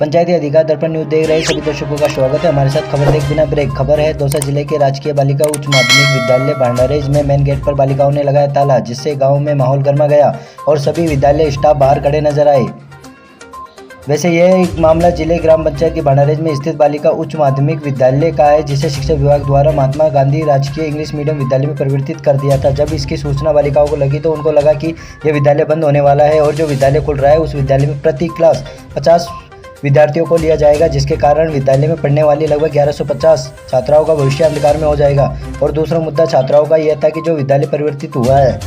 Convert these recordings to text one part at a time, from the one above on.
पंचायती अधिकार दर्पण न्यूज देख रहे सभी दर्शकों का स्वागत है। हमारे साथ खबर देख बिना ब्रेक। खबर है दौसा जिले के राजकीय बालिका उच्च माध्यमिक विद्यालय भांडारेज में मेन गेट पर बालिकाओं ने लगाया ताला, जिससे गांव में माहौल गर्मा गया और सभी विद्यालय स्टाफ बाहर खड़े नजर आए। वैसे यह एक मामला जिले ग्राम पंचायत की भांडारेज में स्थित बालिका उच्च माध्यमिक विद्यालय का है, जिसे शिक्षा विभाग द्वारा महात्मा गांधी राजकीय इंग्लिश मीडियम विद्यालय में परिवर्तित कर दिया था। जब इसकी सूचना बालिकाओं को लगी तो उनको लगा कि यह विद्यालय बंद होने वाला है और जो विद्यालय खुल रहा है उस विद्यालय में प्रति क्लास 50 विद्यार्थियों को लिया जाएगा, जिसके कारण विद्यालय में पढ़ने वाली लगभग 1150 छात्राओं का भविष्य अंधकार में हो जाएगा। और दूसरा मुद्दा छात्राओं का यह था कि जो विद्यालय परिवर्तित हुआ है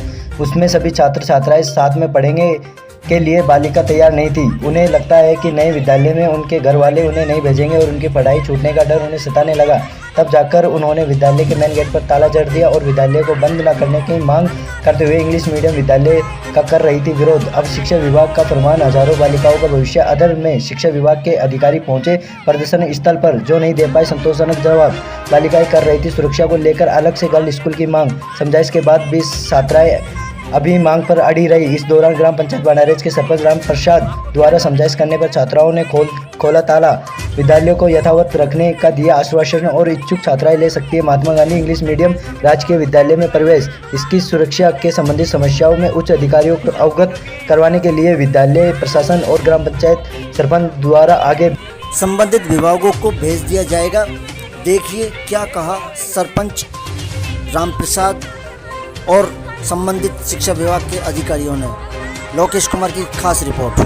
उसमें सभी छात्र छात्राएं साथ में पढ़ेंगे के लिए बालिका तैयार नहीं थी। उन्हें लगता है कि नए विद्यालय में उनके घर वाले उन्हें नहीं भेजेंगे और उनकी पढ़ाई छूटने का डर उन्हें सताने लगा। तब जाकर उन्होंने विद्यालय के मेन गेट पर ताला जड़ दिया और विद्यालय को बंद न करने की मांग करते हुए इंग्लिश मीडियम विद्यालय का कर रही थी विरोध। अब शिक्षा विभाग का फरमान, हजारों बालिकाओं का भविष्य अधर में शिक्षा विभाग के अधिकारी पहुंचे प्रदर्शन स्थल पर, जो नहीं दे पाए संतोषजनक जवाब। बालिकाएं कर रही थी सुरक्षा को लेकर अलग से गर्ल स्कूल की मांग। समझाइश के बाद 20 छात्राएं अभी मांग पर अड़ी रही। इस दौरान ग्राम पंचायत भांडारेज के सरपंच राम प्रसाद द्वारा समझाइश करने पर छात्राओं ने खोला ताला, विद्यालयों को यथावत रखने का दिया आश्वासन और इच्छुक छात्राएं ले सकती है महात्मा गांधी इंग्लिश मीडियम राजकीय विद्यालय में प्रवेश। इसकी सुरक्षा के संबंधित समस्याओं में उच्च अधिकारियों को अवगत करवाने के लिए विद्यालय प्रशासन और ग्राम पंचायत सरपंच द्वारा आगे संबंधित विभागों को भेज दिया जाएगा। देखिए क्या कहा सरपंच राम प्रसाद और संबंधित शिक्षा विभाग के अधिकारियों ने। लोकेश कुमार की खास रिपोर्ट।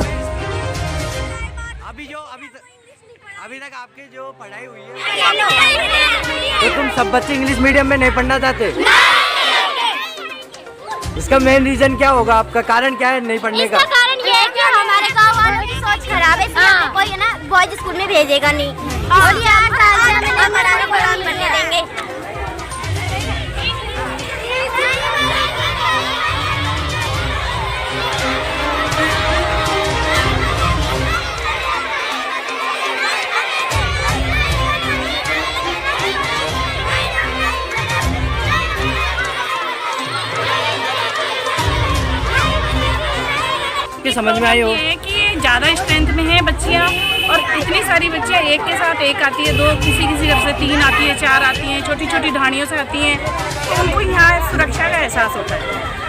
अभी तक आपकी जो पढ़ाई हुई है तो तुम सब बच्चे इंग्लिश मीडियम में नहीं पढ़ना चाहते? इसका मेन रीजन क्या होगा? आपका कारण क्या है नहीं पढ़ने का? कारण ये है कि हमारे गांव वालों की सोच खराब है, इसलिए कोई है ना बॉयज स्कूल में भेजेगा नहीं और ये 8 साल से हमें नहीं पढ़ने देंगे। कि समझ में आई हो? ये है कि ज़्यादा स्ट्रेंथ में है बच्चियाँ और इतनी सारी बच्चियाँ एक के साथ एक आती है, 2 किसी घर से 3 आती है, 4 आती हैं, छोटी छोटी ढाणियों से आती हैं। तो उनको यहाँ सुरक्षा का एहसास होता है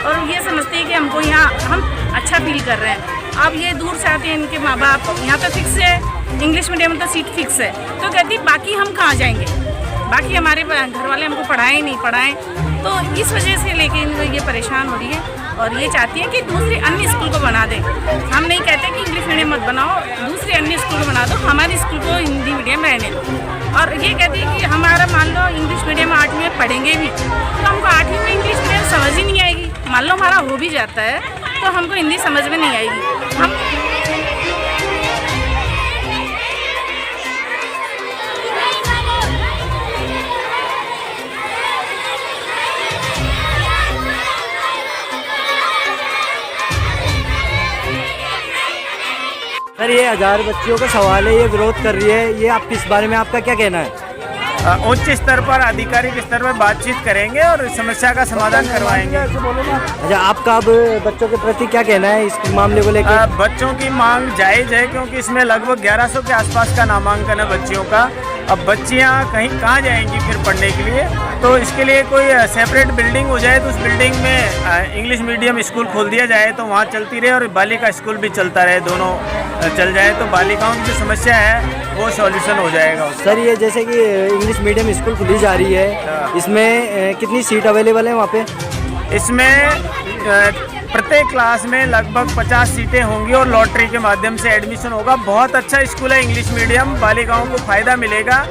और ये समझते हैं कि हमको यहाँ हम अच्छा फील कर रहे हैं। अब ये दूर से आते हैं, इनके माँ बाप यहाँ तो फिक्स है, इंग्लिश मीडियम तो सीट फिक्स है, तो कहती बाकी हम कहाँ जाएंगे, बाकी हमारे घर वाले हमको पढ़ाएं नहीं पढ़ाएं। तो इस वजह से लेके इनको ये परेशान हो रही है और ये चाहती है कि दूसरे अन्य स्कूल को बना दें। हम नहीं कहते कि इंग्लिश मीडियम मत बनाओ, दूसरे अन्य स्कूल बना दो, हमारे स्कूल को हिंदी मीडियम रहने दो। और ये कहती है कि हमारा मान लो इंग्लिश मीडियम 8वीं में पढ़ेंगे भी तो हमको 8वीं में इंग्लिश मीडियम समझ ही नहीं आएगी। मान लो हमारा हो भी जाता है तो हमको हिंदी समझ में नहीं आएगी। हम सर ये 1000 बच्चियों का सवाल है, ये विरोध कर रही है, ये आप किस बारे में आपका क्या कहना है? उच्च स्तर पर आधिकारिक स्तर पर बातचीत करेंगे और समस्या का समाधान करवाएंगे। अच्छा, आपका अब बच्चों के प्रति क्या कहना है इस मामले को लेकर? बच्चों की मांग जायज़ है क्योंकि इसमें लगभग 1100 के आसपास का नामांकन है बच्चियों का। अब बच्चियां कहाँ जाएंगी फिर पढ़ने के लिए? तो इसके लिए कोई सेपरेट बिल्डिंग हो जाए तो उस बिल्डिंग में इंग्लिश मीडियम स्कूल खोल दिया जाए तो वहाँ चलती रहे और बालिका स्कूल भी चलता रहे, दोनों चल जाए तो बालिकाओं की जो समस्या है वो सॉल्यूशन हो जाएगा। सर ये जैसे कि इंग्लिश मीडियम स्कूल खुली जा रही है, इसमें कितनी सीट अवेलेबल है वहाँ पे? इसमें प्रत्येक क्लास में लगभग 50 सीटें होंगी और लॉटरी के माध्यम से एडमिशन होगा। बहुत अच्छा स्कूल है इंग्लिश मीडियम, बालिकाओं को फ़ायदा मिलेगा,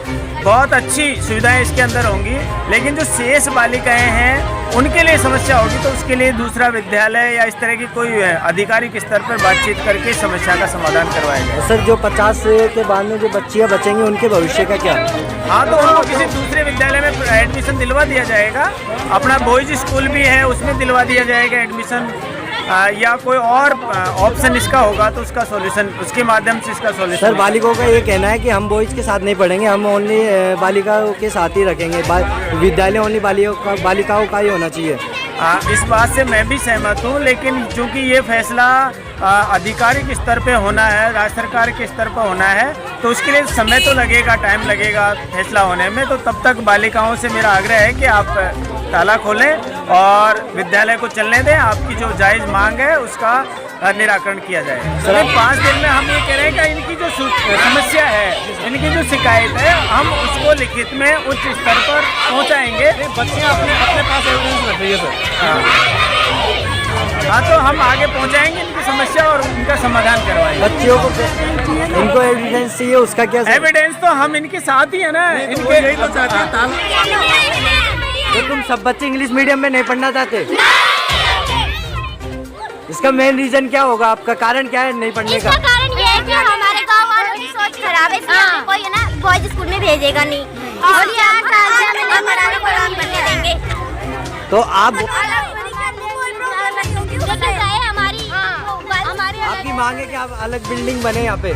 बहुत अच्छी सुविधाएं इसके अंदर होंगी। लेकिन जो शेष बालिकाएं हैं उनके लिए समस्या होगी तो उसके लिए दूसरा विद्यालय या इस तरह की कोई आधिकारिक स्तर पर बातचीत करके समस्या का समाधान करवाया जाए। सर जो 50 के बाद में जो बच्चियाँ बचेंगी उनके भविष्य का क्या? हाँ, तो उनको किसी दूसरे विद्यालय में एडमिशन दिलवा दिया जाएगा। अपना बॉयज स्कूल भी है उसमें दिलवा दिया जाएगा एडमिशन, या कोई और ऑप्शन इसका होगा तो उसका सॉल्यूशन उसके माध्यम से इसका सॉल्यूशन। सर बालिकाओं का ये कहना है कि हम बॉयज़ के साथ नहीं पढ़ेंगे, हम ओनली बालिकाओं के साथ ही रखेंगे, विद्यालय ओनली बालिकाओं का ही होना चाहिए। इस बात से मैं भी सहमत हूँ, लेकिन चूंकि ये फैसला आधिकारिक स्तर पे होना है, राज्य सरकार के स्तर पर होना है, तो उसके लिए समय तो लगेगा, टाइम लगेगा फैसला होने में। तो तब तक बालिकाओं से मेरा आग्रह है कि आप ताला खोलें और विद्यालय को चलने दें। आपकी जो जायज़ मांग है उसका निराकरण किया जाए। सर 5 दिन में हम ये कह रहे हैं कि इनकी जो समस्या है, इनकी जो शिकायत है, हम उसको लिखित में उच्च स्तर पर पहुंचाएंगे। बच्चे अपने पास एविडेंस रख रही है सर। हाँ, तो हम आगे पहुंचाएंगे इनकी समस्या और उनका समाधान करवाएंगे। बच्चियों को इनको एविडेंस चाहिए, उसका क्या एविडेंस तो हम इनके साथ ही है ना, इनके यही तो चाहते हैं। तो तुम सब बच्चे इंग्लिश मीडियम में नहीं पढ़ना चाहते? इसका मेन रीजन क्या होगा? आपका कारण क्या है नहीं पढ़ने का? इसका कारण ये है कि हमारे गांव वालों की सोच खराब है, इसलिए कोई है ना बॉयज स्कूल में भेजेगा नहीं, और ये 8 साल से हमें नहीं पढ़ाने को नहीं बनने देंगे। तो आप आपकी मांग है कि आप अलग बिल्डिंग बने यहाँ पे,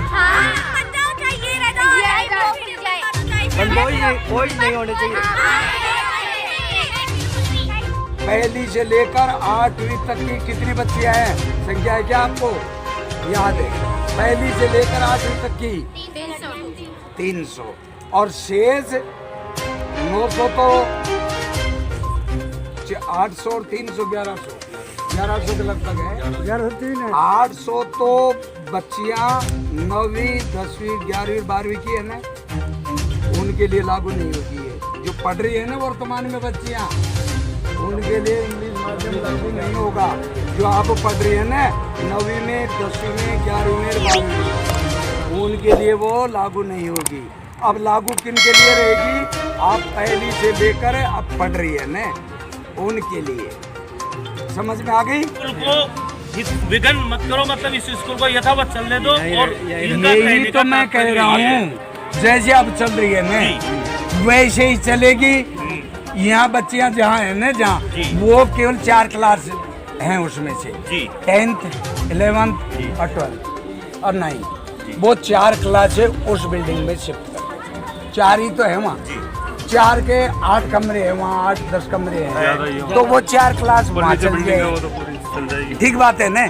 बॉयज नहीं होने चाहिए। पहली से लेकर 8वीं तक की कितनी बच्चियां हैं, संख्या है क्या आपको याद है? पहली से लेकर 8वीं तक की 300 और शेष 900 तो 800 और 300 1100 के लगभग है। 800 तो बच्चियां 9वीं 10वीं 11वीं 12वीं की है ना, उनके लिए लागू नहीं होती है। जो पढ़ रही है ना वर्तमान में बच्चियां, उनके लिए इंग्लिश माध्यम लागू नहीं होगा। जो आप पढ़ रही है ना 9वीं में 10वीं में 11वीं में 12वीं में, उनके लिए वो लागू नहीं होगी। अब लागू किन के लिए रहेगी? आप पहली से लेकर अब पढ़ रही है ना, उनके लिए। समझ में आ गई? स्कूल को विघन मत करो, मतलब इस स्कूल को यथावत चलने दो। और यही तो मैं कह रहा हूँ, जैसे अब चल रही है ना वैसे ही चलेगी। यहाँ बच्चियाँ जहाँ है ना, जहाँ वो केवल 4 क्लास हैं, उसमें से 10th 11th और 12th और 9 वो 4 क्लास है उस बिल्डिंग में शिफ्ट कर। 4 ही तो है वहाँ, 4 के 8 कमरे हैं वहाँ, 8-10 कमरे हैं, तो वो 4 क्लास वहाँ चल जाएगी। ठीक बात है ना?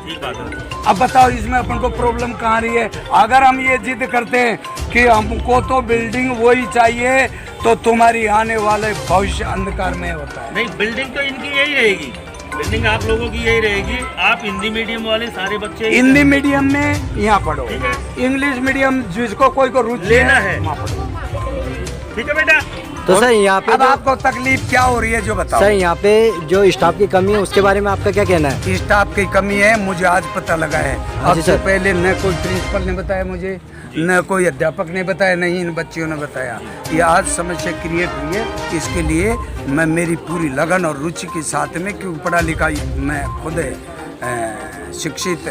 अब बताओ इसमें अपन को प्रॉब्लम कहाँ रही है? अगर हम ये जिद करते हैं कि हमको तो बिल्डिंग वही चाहिए, तो तुम्हारी आने वाले भविष्य अंधकार में होता है। नहीं, बिल्डिंग तो इनकी यही रहेगी, बिल्डिंग आप लोगों की यही रहेगी। आप हिंदी मीडियम वाले सारे बच्चे हिंदी मीडियम में यहाँ पढ़ो, इंग्लिश मीडियम जिसको कोई को रुचि लेना है वहाँ पढ़ो। ठीक है बेटा? तो सर यहाँ पे अब आपको तकलीफ क्या हो रही है जो बताओ? सर यहाँ पे जो स्टाफ की कमी है उसके बारे में आपका क्या कहना है? स्टाफ की कमी है, मुझे आज पता लगा है। अब से पहले न कोई प्रिंसिपल ने बताया मुझे, न कोई अध्यापक ने बताया, नहीं इन बच्चियों ने बताया। ये आज समस्या क्रिएट हुई है, इसके लिए मैं मेरी पूरी लगन और रुचि के साथ में, क्योंकि पढ़ा लिखा मैं खुद शिक्षित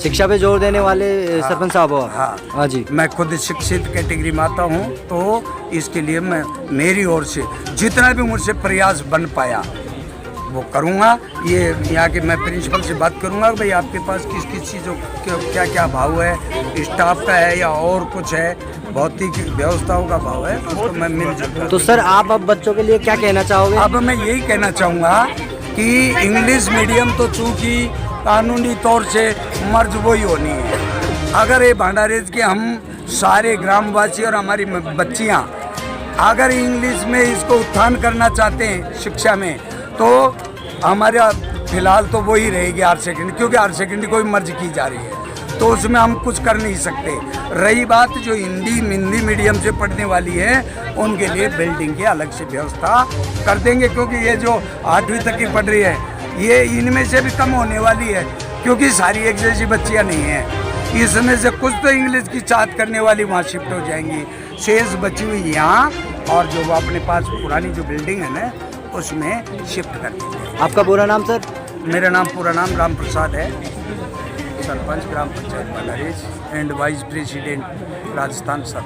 शिक्षा पे जोर देने वाले सरपंच साहब हो। हाँ जी, मैं खुद शिक्षित कैटेगरी में आता हूँ, तो इसके लिए मैं मेरी ओर से जितना भी मुझसे प्रयास बन पाया वो करूँगा। ये यहाँ के मैं प्रिंसिपल से बात करूँगा, भाई आपके पास किस किस चीज़ों क्या क्या भाव है, स्टाफ का है या और कुछ है, भौतिक व्यवस्थाओं का भाव है, तो उसको मैं मिल। तो सर आप अब बच्चों के लिए क्या कहना चाहोगे? अब मैं यही कहना चाहूँगा कि इंग्लिश मीडियम तो चूँकि कानूनी तौर से मर्ज वही होनी है। अगर ये भंडारेज के हम सारे ग्रामवासी और हमारी बच्चियाँ अगर इंग्लिश में इसको उत्थान करना चाहते हैं शिक्षा में, तो हमारा फिलहाल तो वही रहेगी हायर सेकेंडरी, क्योंकि हायर सेकेंडरी कोई मर्ज की जा रही है, तो उसमें हम कुछ कर नहीं सकते। रही बात जो हिंदी मीडियम से पढ़ने वाली है, उनके लिए बिल्डिंग की अलग से व्यवस्था कर देंगे, क्योंकि ये जो 8वीं तक की पढ़ रही है ये इनमें से भी कम होने वाली है, क्योंकि सारी एक जैसी बच्चियाँ नहीं हैं। इसमें से कुछ तो इंग्लिश की चाहत करने वाली वहाँ शिफ्ट हो जाएंगी, शेष बची हुई यहाँ, और जो वो अपने पास पुरानी जो बिल्डिंग है ना उसमें शिफ्ट कर देंगे। आपका पूरा नाम सर? मेरा नाम पूरा नाम राम प्रसाद है, sarpanch gram panchayat Bhandarej and vice president Rajasthan sir.